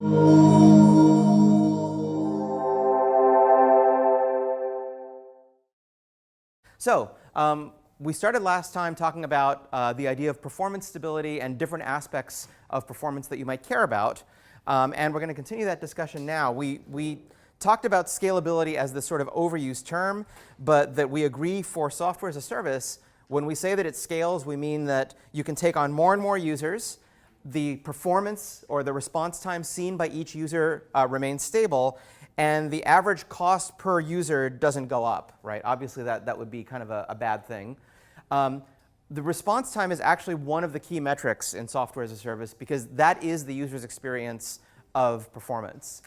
So we started last time talking about the idea of performance stability and different aspects of performance that you might care about. And we're going to continue that discussion now. We talked about scalability as this sort of overused term, but that we agree for software as a service, when we say that it scales, we mean that you can take on more and more users. The performance or the response time seen by each user remains stable, and the average cost per user doesn't go up, right? Obviously, that would be kind of a bad thing. The response time is actually one of the key metrics in software as a service because that is the user's experience of performance.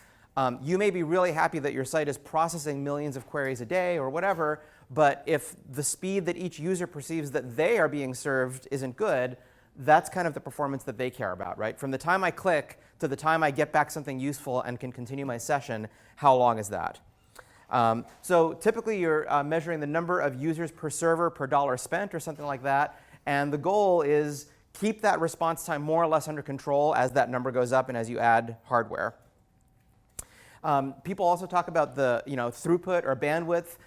You may be really happy that your site is processing millions of queries a day or whatever, but if the speed that each user perceives that they are being served isn't good, that's kind of the performance that they care about, right? From the time I click to the time I get back something useful and can continue my session, how long is that? So typically, you're measuring the number of users per server per dollar spent or something like that. And the goal is keep that response time more or less under control as that number goes up and as you add hardware. People also talk about the throughput or bandwidth.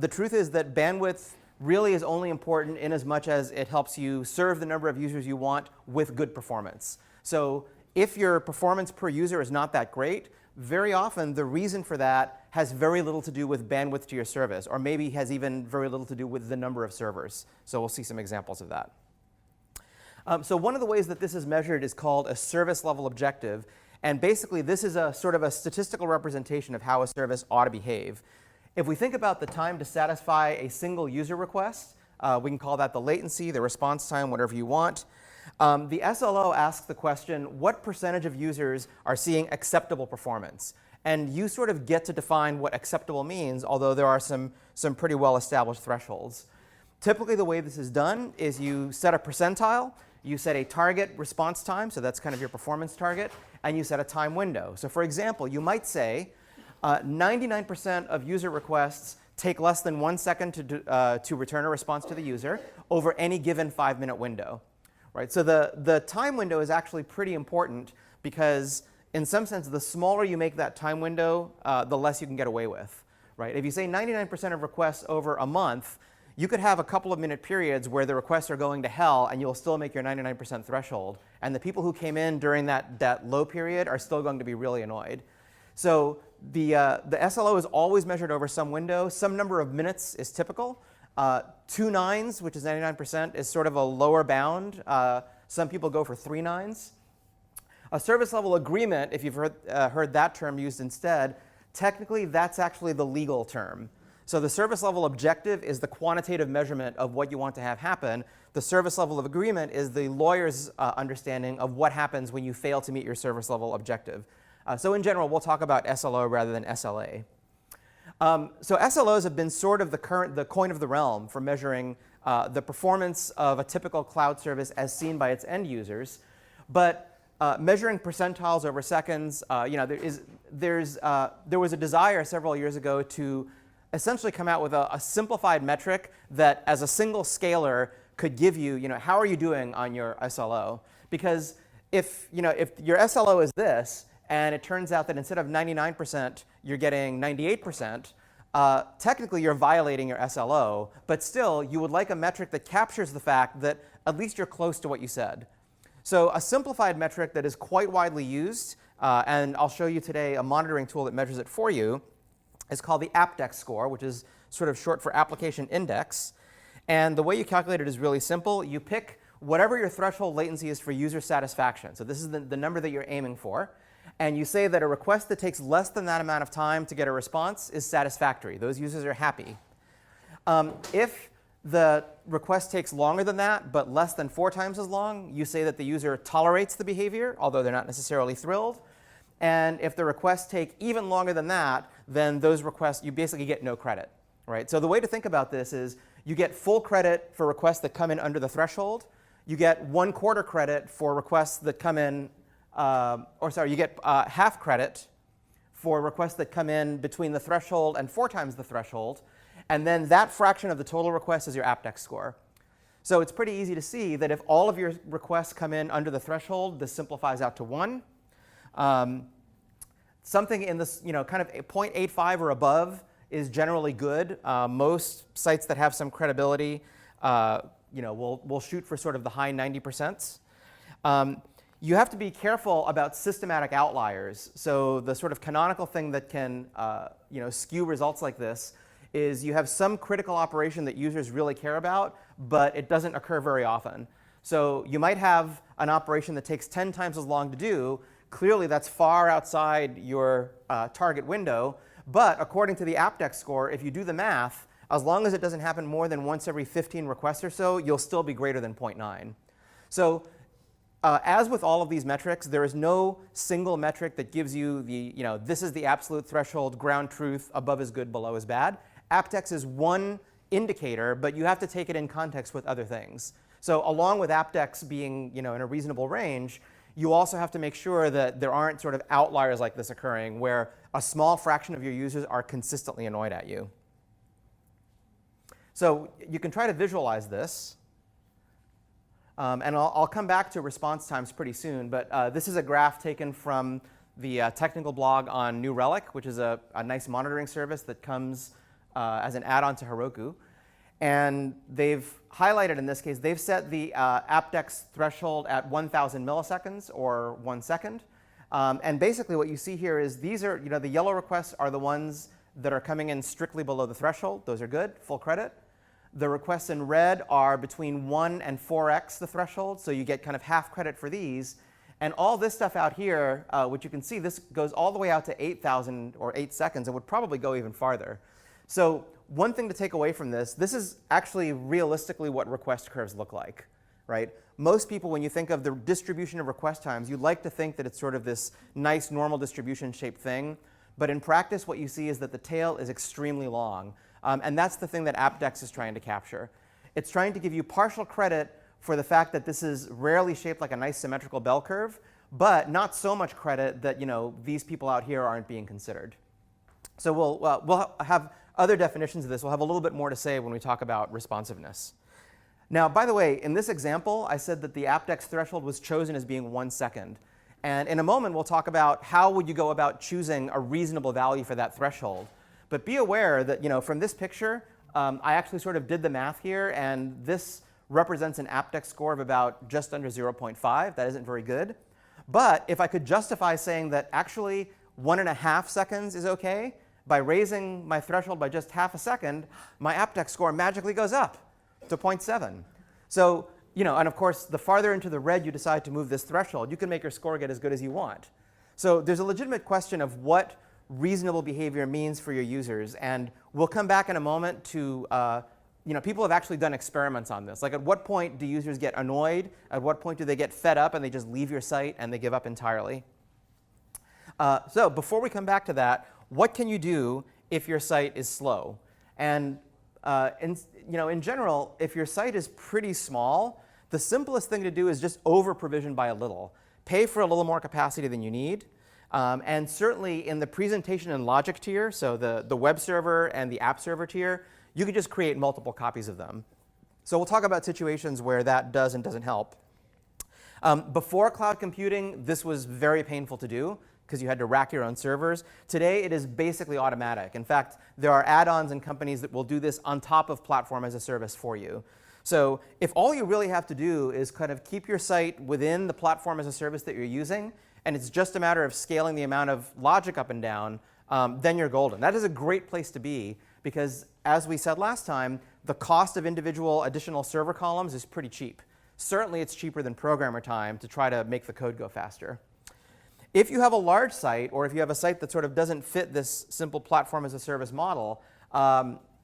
The truth is that bandwidth really is only important in as much as it helps you serve the number of users you want with good performance. So if your performance per user is not that great, very often the reason for that has very little to do with bandwidth to your service, or maybe has even very little to do with the number of servers. So we'll see some examples of that. So one of the ways that this is measured is called a service level objective. And basically, this is a sort of a statistical representation of how a service ought to behave. If we think about the time to satisfy a single user request, we can call that the latency, the response time, whatever you want. The SLO asks the question, what percentage of users are seeing acceptable performance? And you sort of get to define what acceptable means, although there are some pretty well-established thresholds. Typically, the way this is done is you set a percentile, you set a target response time, so that's kind of your performance target, and you set a time window. So for example, you might say 99% of user requests take less than 1 second to return a response to the user over any given 5-minute window. Right? So the time window is actually pretty important because in some sense, the smaller you make that time window, the less you can get away with. Right? If you say 99% of requests over a month, you could have a couple of minute periods where the requests are going to hell and you'll still make your 99% threshold. And the people who came in during that low period are still going to be really annoyed. So the SLO is always measured over some window. Some number of minutes is typical. 2 nines, which is 99%, is sort of a lower bound. Some people go for 3 nines. A service level agreement, if you've heard that term used instead, technically that's actually the legal term. So the service level objective is the quantitative measurement of what you want to have happen. The service level of agreement is the lawyer's understanding of what happens when you fail to meet your service level objective. So in general, we'll talk about SLO rather than SLA. So SLOs have been sort of the coin of the realm for measuring the performance of a typical cloud service as seen by its end users. But measuring percentiles over seconds, there was a desire several years ago to essentially come out with a simplified metric that, as a single scaler, could give you, how are you doing on your SLO? Because if your SLO is this, and it turns out that instead of 99%, you're getting 98%, technically you're violating your SLO, but still you would like a metric that captures the fact that at least you're close to what you said. So a simplified metric that is quite widely used, and I'll show you today a monitoring tool that measures it for you, is called the Apdex score, which is sort of short for application index. And the way you calculate it is really simple. You pick whatever your threshold latency is for user satisfaction. So this is the number that you're aiming for. And you say that a request that takes less than that amount of time to get a response is satisfactory. Those users are happy. If the request takes longer than that, but less than 4 times as long, you say that the user tolerates the behavior, although they're not necessarily thrilled. And if the requests take even longer than that, then those requests, you basically get no credit. Right? So the way to think about this is you get full credit for requests that come in under the threshold. You get 1/4 credit for requests that come in, you get half credit for requests that come in between the threshold and 4 times the threshold. And then that fraction of the total request is your Apdex score. So it's pretty easy to see that if all of your requests come in under the threshold, this simplifies out to 1. Something in this, kind of 0.85 or above is generally good. Most sites that have some credibility, will shoot for sort of the high 90%. You have to be careful about systematic outliers. So the sort of canonical thing that can, skew results like this is you have some critical operation that users really care about, but it doesn't occur very often. So you might have an operation that takes 10 times as long to do. Clearly, that's far outside your target window. But according to the Apdex score, if you do the math, as long as it doesn't happen more than once every 15 requests or so, you'll still be greater than 0.9. So as with all of these metrics, there is no single metric that gives you the, this is the absolute threshold, ground truth, above is good, below is bad. Apdex is one indicator, but you have to take it in context with other things. So along with Apdex being in a reasonable range, you also have to make sure that there aren't sort of outliers like this occurring where a small fraction of your users are consistently annoyed at you. So you can try to visualize this. And I'll come back to response times pretty soon. But this is a graph taken from the technical blog on New Relic, which is a nice monitoring service that comes as an add-on to Heroku. And they've highlighted, in this case, they've set the Apdex threshold at 1,000 milliseconds, or 1 second. And basically what you see here is these are, the yellow requests are the ones that are coming in strictly below the threshold. Those are good, full credit. The requests in red are between 1 and 4x the threshold, so you get kind of half credit for these. And all this stuff out here, which you can see, this goes all the way out to 8,000 or 8 seconds, and would probably go even farther. So one thing to take away from this is actually realistically what request curves look like, right? Most people, when you think of the distribution of request times, you'd like to think that it's sort of this nice normal distribution shaped thing. But in practice, what you see is that the tail is extremely long. And that's the thing that Apdex is trying to capture. It's trying to give you partial credit for the fact that this is rarely shaped like a nice symmetrical bell curve, but not so much credit that these people out here aren't being considered. So we'll have other definitions of this. We'll have a little bit more to say when we talk about responsiveness. Now, by the way, in this example, I said that the Apdex threshold was chosen as being 1 second. And in a moment, we'll talk about how would you go about choosing a reasonable value for that threshold. But be aware that from this picture, I actually sort of did the math here, and this represents an Apdex score of about just under 0.5. That isn't very good. But if I could justify saying that actually 1.5 seconds is OK, by raising my threshold by just half a second, my Apdex score magically goes up to 0.7. So, and of course, the farther into the red you decide to move this threshold, you can make your score get as good as you want. So there's a legitimate question of what reasonable behavior means for your users. And we'll come back in a moment to, people have actually done experiments on this. Like, at what point do users get annoyed? At what point do they get fed up and they just leave your site and they give up entirely? So before we come back to that, what can you do if your site is slow? And in general, if your site is pretty small, the simplest thing to do is just over-provision by a little. Pay for a little more capacity than you need. And certainly in the presentation and logic tier, so the web server and the app server tier, you can just create multiple copies of them. So we'll talk about situations where that does and doesn't help. Before cloud computing, this was very painful to do because you had to rack your own servers. Today, it is basically automatic. In fact, there are add-ons and companies that will do this on top of platform as a service for you. So if all you really have to do is kind of keep your site within the platform as a service that you're using, and it's just a matter of scaling the amount of logic up and down, then you're golden. That is a great place to be because, as we said last time, the cost of individual additional server columns is pretty cheap. Certainly, it's cheaper than programmer time to try to make the code go faster. If you have a large site, or if you have a site that sort of doesn't fit this simple platform as a service model,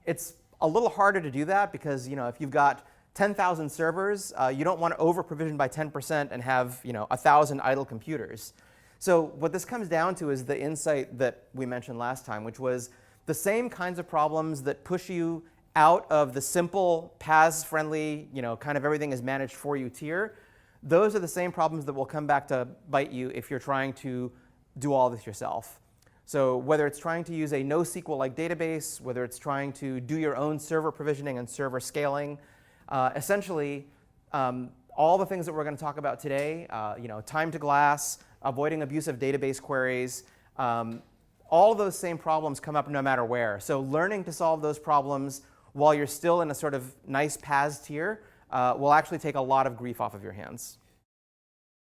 it's a little harder to do that because if you've got 10,000 servers, you don't want to over-provision by 10% and have 1,000 idle computers. So what this comes down to is the insight that we mentioned last time, which was the same kinds of problems that push you out of the simple, PaaS-friendly, kind of everything is managed for you tier. Those are the same problems that will come back to bite you if you're trying to do all this yourself. So whether it's trying to use a NoSQL-like database, whether it's trying to do your own server provisioning and server scaling, essentially, all the things that we're going to talk about today, time to glass, avoiding abusive database queries. All those same problems come up no matter where. So learning to solve those problems while you're still in a sort of nice PaaS tier will actually take a lot of grief off of your hands.